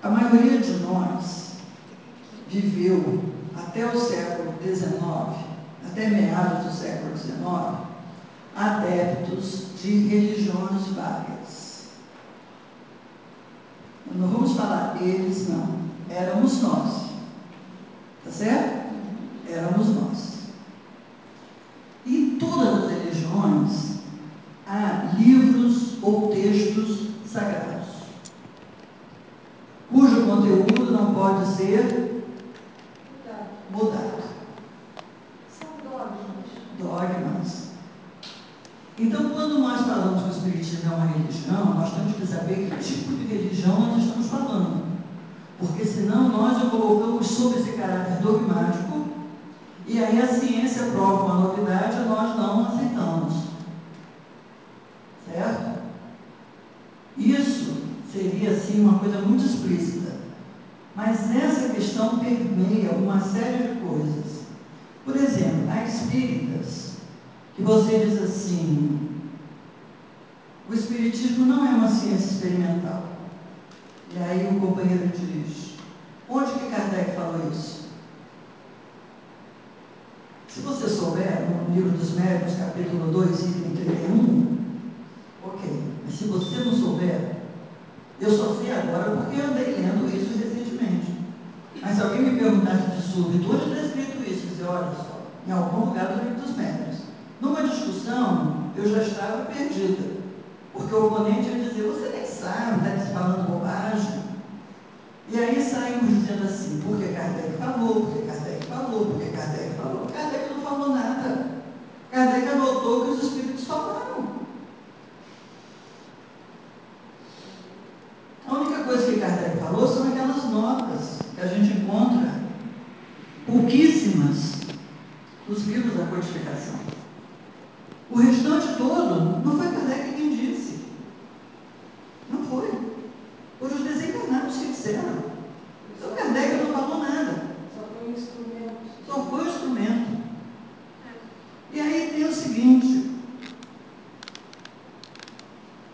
A maioria de nós viveu até o século XIX, até meados do século XIX, adeptos de religiões várias. Não vamos falar eles, não. Éramos nós. Tá certo? Éramos nós. E em todas as religiões há livros ou textos sagrados, cujo conteúdo não pode ser mudado. São Dogmas. Então, quando nós falamos que o Espiritismo é uma religião, nós temos que saber que tipo de religião nós estamos falando. Porque senão nós o colocamos sob esse caráter dogmático, e aí a ciência prova uma novidade e nós não aceitamos. Certo? Isso seria, assim, uma coisa muito explícita. Mas essa questão permeia uma série de coisas. Por exemplo, há espíritas que você diz assim: o espiritismo não é uma ciência experimental. E aí o companheiro diz: onde que Kardec falou isso? Se você souber, no Livro dos Médiuns, capítulo 2, item 31, ok. Mas se você não souber, eu só sei agora porque eu andei lendo isso recentemente. Mas se alguém me perguntasse de súbito, onde está escrito isso? Eu dizer, olha só, em algum lugar do Livro dos Médiuns. Numa discussão, eu já estava perdida. Porque o oponente ia dizer, você nem sabe, está falando bobagem. E aí saímos dizendo assim, porque Kardec falou, porque Kardec falou, porque Kardec falou. Kardec não falou nada. Kardec anotou o que os espíritos falaram. A única coisa que Kardec falou são aquelas notas que a gente encontra pouquíssimas nos livros da codificação. O restante todo não foi Kardec quem disse. Não foi. Foram os desencarnados que disseram. Então Kardec não falou nada. Só foi um instrumento. Só foi um instrumento. E aí tem o seguinte: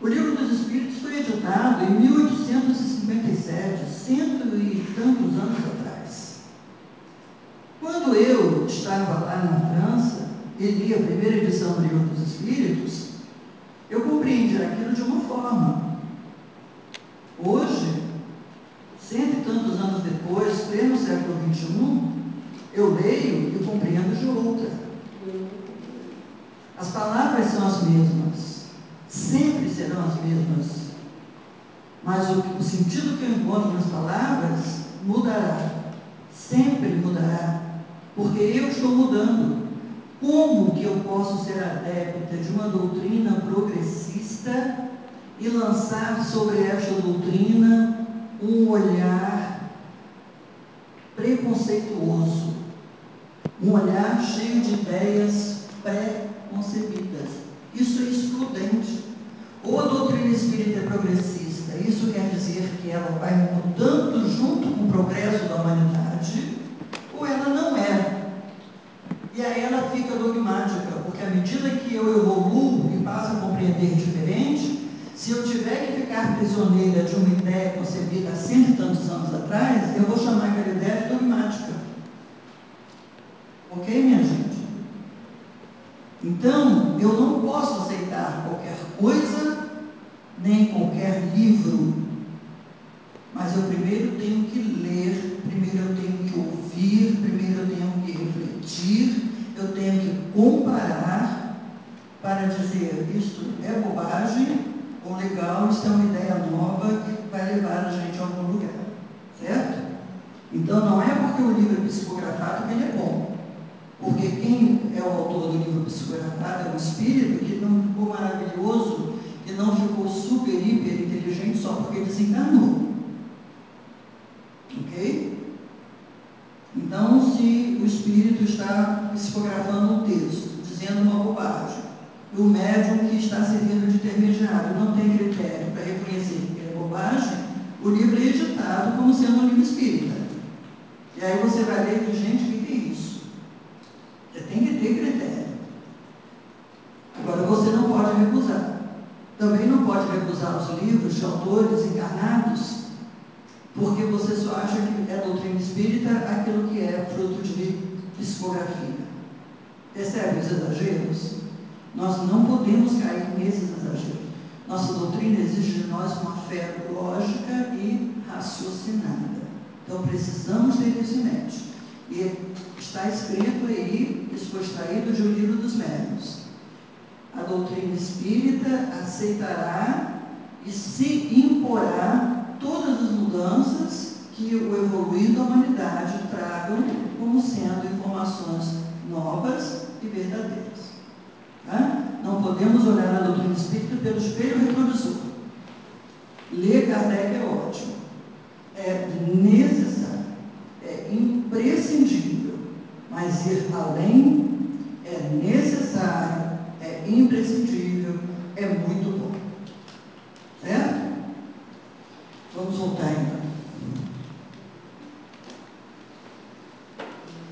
o Livro dos Espíritos foi editado em 1857, cento e tantos anos atrás. Quando eu estava lá na França e li a primeira edição do Livro dos Espíritos, eu compreendi aquilo de uma forma. Hoje, cento e tantos anos depois, pleno século XXI, eu leio e compreendo de outra. As palavras são as mesmas, sempre serão as mesmas, mas o sentido que eu encontro nas palavras mudará, sempre mudará, porque eu estou mudando. Como que eu posso ser adepta de uma doutrina progressista e lançar sobre esta doutrina um olhar preconceituoso, um olhar cheio de ideias pré-concebidas? Isso é excludente. Ou a doutrina espírita é progressista, isso quer dizer que ela vai mudando junto com o progresso da humanidade, ou ela não é. E aí ela fica dogmática, porque à medida que eu evoluo e passo a compreender diferente, se eu tiver que ficar prisioneira de uma ideia concebida há cento e tantos anos atrás, eu vou chamar aquela ideia de dogmática. Ok, minha gente? Então, eu não posso aceitar qualquer coisa, nem qualquer livro, mas eu primeiro tenho que ler, primeiro eu tenho que ouvir, primeiro eu tenho que refletir, eu tenho que comparar para dizer, isto é bobagem ou legal, isso é uma ideia nova que vai levar a gente a algum lugar, certo? Então não é porque o livro é psicografado que ele é bom, porque quem é o autor do livro psicografado é um espírito que não ficou maravilhoso, que não ficou super, hiper inteligente só porque desencarnou. Ok? Então, se o espírito está psicografando um texto, dizendo uma bobagem, e o médium que está servindo de intermediário não tem critério para reconhecer que é bobagem, o livro é editado como sendo um livro espírita. E aí você vai ler de gente, o que é isso? Você tem que ter critério. Agora, você não pode recusar. Também não pode recusar os livros de autores encarnados porque você só acha que é doutrina espírita aquilo que é fruto de psicografia. Percebe os exageros? Nós não podemos cair nesses exageros. Nossa doutrina exige de nós uma fé lógica e raciocinada. Então precisamos ter esse match. E está escrito aí, isso foi extraído de O Livro dos Médiuns. A doutrina espírita aceitará e se imporá todas as mudanças que o evoluir da humanidade tragam como sendo informações novas e verdadeiras. Tá? Não podemos olhar a doutrina espírita pelo espelho retrovisor. Ler Kardec é ótimo, é necessário, é imprescindível, mas ir além é necessário, é imprescindível, é muito bom. Certo? Vamos voltar então.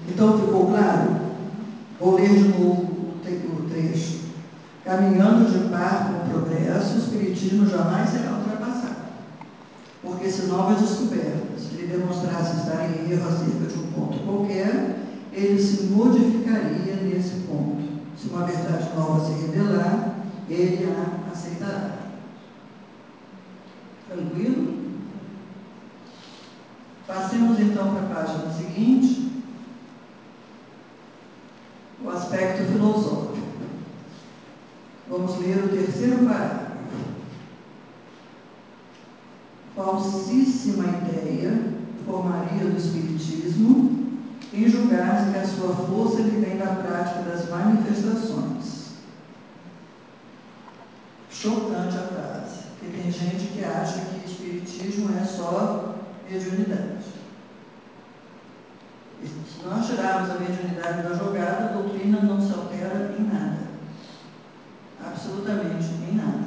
Então ficou claro? Vou ler de novo o trecho. Caminhando de par com o progresso, o espiritismo jamais será ultrapassado. Porque se novas descobertas lhe demonstrassem estar em erro acerca de um ponto qualquer, ele se modificaria nesse ponto. Se uma verdade nova se revelar, ele a aceitará. Tranquilo? Passemos então para a página seguinte. O aspecto filosófico. Vamos ler o terceiro parágrafo. Falsíssima ideia formaria do Espiritismo em julgar que a sua força lhe vem da prática das manifestações. Chocante a frase, porque tem gente que acha que Espiritismo é só mediunidade. Se nós tirarmos a mediunidade da jogada, a doutrina não se altera em nada. Absolutamente em nada.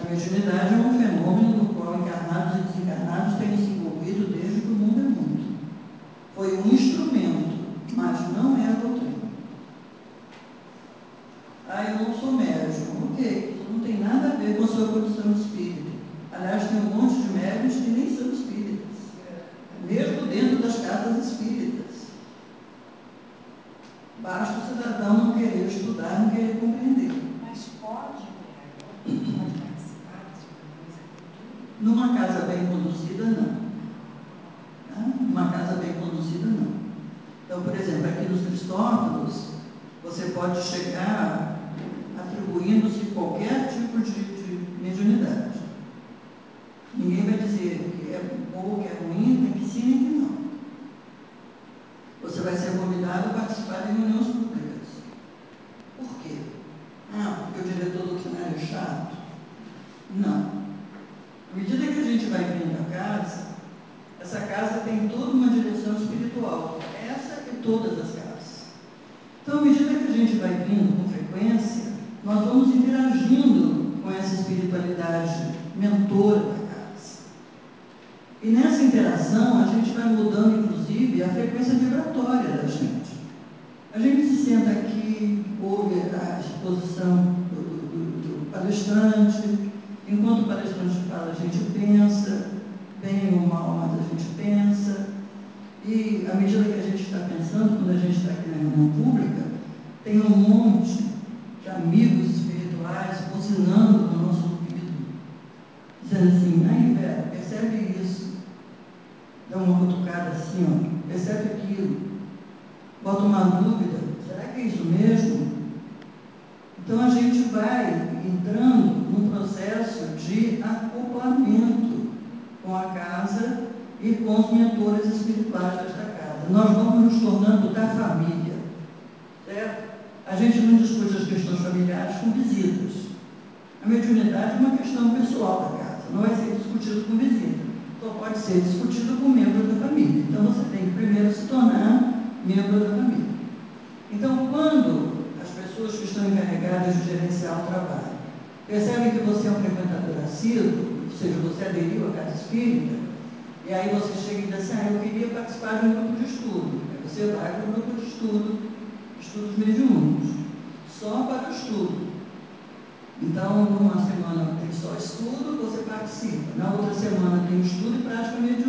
A mediunidade é um fenômeno no qual encarnados e desencarnados têm se envolvido desde que o mundo é mundo. Foi um instrumento, mas não é a doutrina. Eu não sou médium. Ok, isso não tem nada a ver com a sua condição espírita. Aliás, tem um monte de médiuns que nem são espíritas, mesmo dentro das casas espíritas. Basta o cidadão não querer estudar, não querer compreender. Mas pode participar de uma coisa? Numa casa bem conduzida, não. Numa casa bem conduzida, não. Então, por exemplo, aqui nos Cristófalos, você pode chegar atribuindo-se qualquer tipo de mediunidade. Ninguém vai dizer que é bom, que é ruim, tem que sim, nem que não. Você vai ser convidado a participar de reuniões públicas. Por quê? Porque o diretor doutrinário é chato? Não. À medida que a gente vai vindo a casa, essa casa tem toda uma direção espiritual. Essa e todas as casas. Então, à medida que a gente vai vindo com frequência, nós vamos interagindo com essa espiritualidade mentora da casa. E nessa interação, a gente vai mudando, inclusive, a frequência vibratória da gente. A gente se senta aqui, ouve a exposição do palestrante. Enquanto o palestrante fala, a gente pensa, bem ou mal, mas a gente pensa. E à medida que a gente está pensando, quando a gente está aqui na reunião pública, tem um monte de amigos espirituais buzinando no nosso ouvido, dizendo assim: aí, Vera, percebe isso? Dá uma cutucada assim, ó, percebe aquilo, bota uma dúvida: será que é isso mesmo? Então a gente vai entrando num processo de acoplamento com a casa e com os mentores espirituais desta casa. Nós vamos nos tornando da família, certo? A gente não discute as questões familiares com visitas. A mediunidade é uma questão pessoal da casa, não vai ser discutido com visita, só pode ser discutido com membros da família. Então você tem que primeiro se tornar membro da família. Então, quando as pessoas que estão encarregadas de gerenciar o trabalho percebem que você é um frequentador assíduo, ou seja, você aderiu à casa espírita, e aí você chega e diz assim: eu queria participar de um grupo de estudo. Aí você vai para o grupo de estudo, estudos mediúnicos, só para o estudo. Então, numa semana tem só estudo, você participa. Na outra semana tem estudo e prática mediúnica.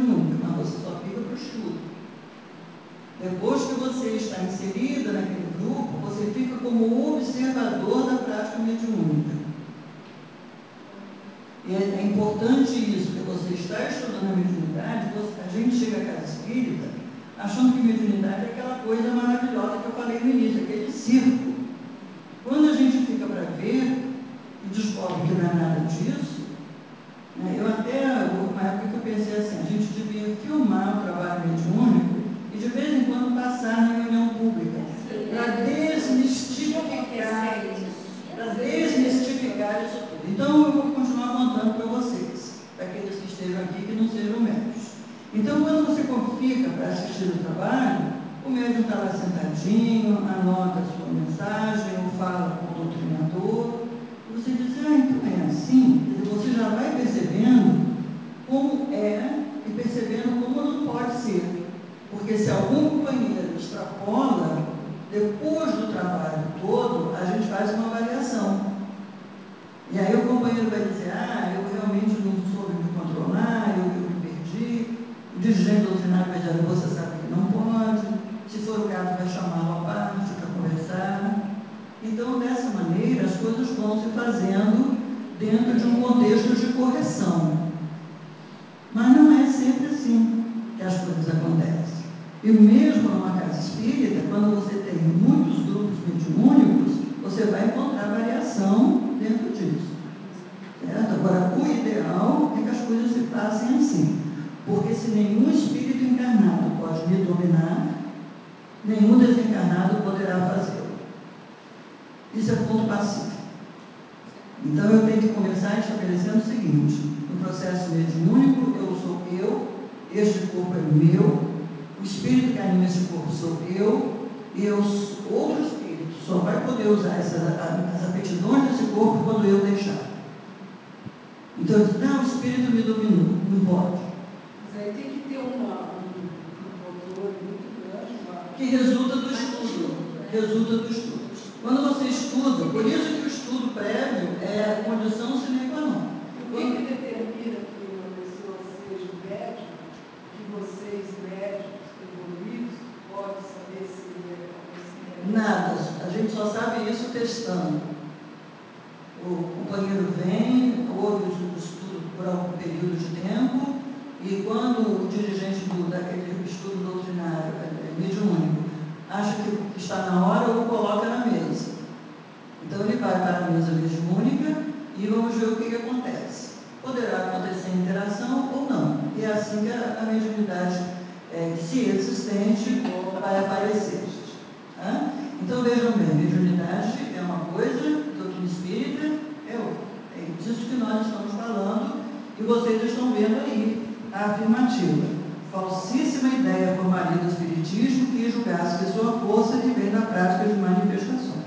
está inserida naquele grupo, você fica como observador da prática mediúnica. E é importante isso, porque você está estudando a mediunidade, a gente chega à casa espírita achando que mediunidade é aquela coisa maravilhosa que eu falei no início, aquele circo. Quando a gente fica para ver e descobre que não é nada disso, né, houve uma época que eu pensei assim, a gente devia filmar o trabalho mediúnico e de vez em quando passar na reunião pública, para desmistificar isso tudo. Então eu vou continuar contando para vocês, para aqueles que estejam aqui que não sejam médicos. Então quando você fica para assistir o trabalho, o médium está lá sentadinho, anota a sua mensagem, ou fala com o doutrinador, e você diz, então é assim, quer dizer, você já vai percebendo como é e percebendo como não pode ser. Porque se algum companheiro extrapola, depois do trabalho todo, a gente faz uma avaliação. E aí o companheiro vai dizer, eu realmente não soube me controlar, eu me perdi. O dirigente doutrinário vai dizer, você sabe que não pode. Se for o caso, vai chamá-lo à parte para conversar. Então, dessa maneira, as coisas vão se fazendo dentro de um contexto de correção. Mas não é sempre assim que as coisas acontecem. E mesmo numa casa espírita, quando você tem muitos grupos mediúnicos, você vai encontrar variação dentro disso. Certo? Agora, o ideal é que as coisas se passem assim. Porque se nenhum espírito encarnado pode me dominar, nenhum desencarnado poderá fazê-lo. Isso é ponto pacífico. Então eu tenho que começar estabelecendo o seguinte: no processo mediúnico, eu sou eu, este corpo é meu, o espírito que anima esse corpo sou eu, e outro espírito só vai poder usar as aptidões desse corpo quando eu deixar. Então eu digo, o espírito me dominou, não pode. Mas aí tem que ter um motor muito grande, que resulta do estudo. Quando você estuda, por isso que o estudo prévio é a condição sine qua non. O que determina que uma pessoa seja médium, que vocês, médicos evoluídos, podem saber se ele é Nada, a gente só sabe isso testando. O companheiro vem, ouve o estudo por algum período de tempo, e quando o dirigente daquele estudo doutrinário, mediúnico, acha que está na hora, ou coloca na mesa. Então ele vai para a mesa mediúnica e vamos ver o que acontece. Poderá acontecer interação ou não. E é assim que a mediunidade, se existente, vai aparecer. Então vejam bem, mediunidade é uma coisa, doutrina espírita é outra. É disso que nós estamos falando e vocês estão vendo aí a afirmativa. Falsíssima ideia formaria do espiritismo que julgasse que sua força vem da prática de manifestações.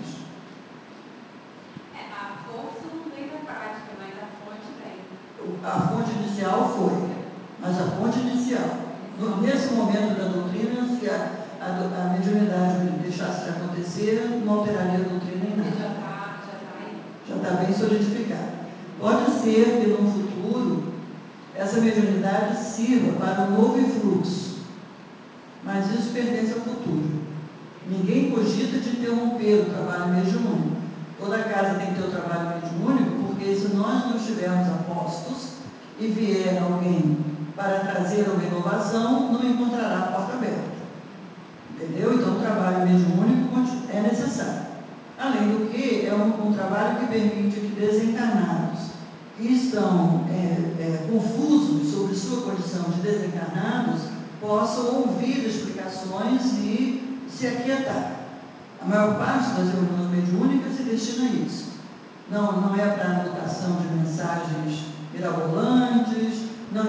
A força não vem da prática, mas a fonte vem. A fonte inicial foi, mas a fonte inicial, nesse momento da doutrina, se a mediunidade deixasse de acontecer, não alteraria a doutrina em nada. Já está bem solidificada. Pode ser que no futuro essa mediunidade sirva para um novo influxo, mas isso pertence ao futuro. Ninguém cogita de interromper o trabalho mediúnico. Toda casa tem que ter o trabalho mediúnico, porque se nós não estivermos apostos e vier alguém para trazer uma inovação, não encontrará a porta aberta. Entendeu? Então o trabalho mediúnico é necessário. Além do que, é um trabalho que permite que desencarnados que estão confusos sobre sua condição de desencarnados possam ouvir explicações e se aquietar. A maior parte das reuniões mediúnicas se destina a isso. Não é para anotação de mensagens mirabolantes, não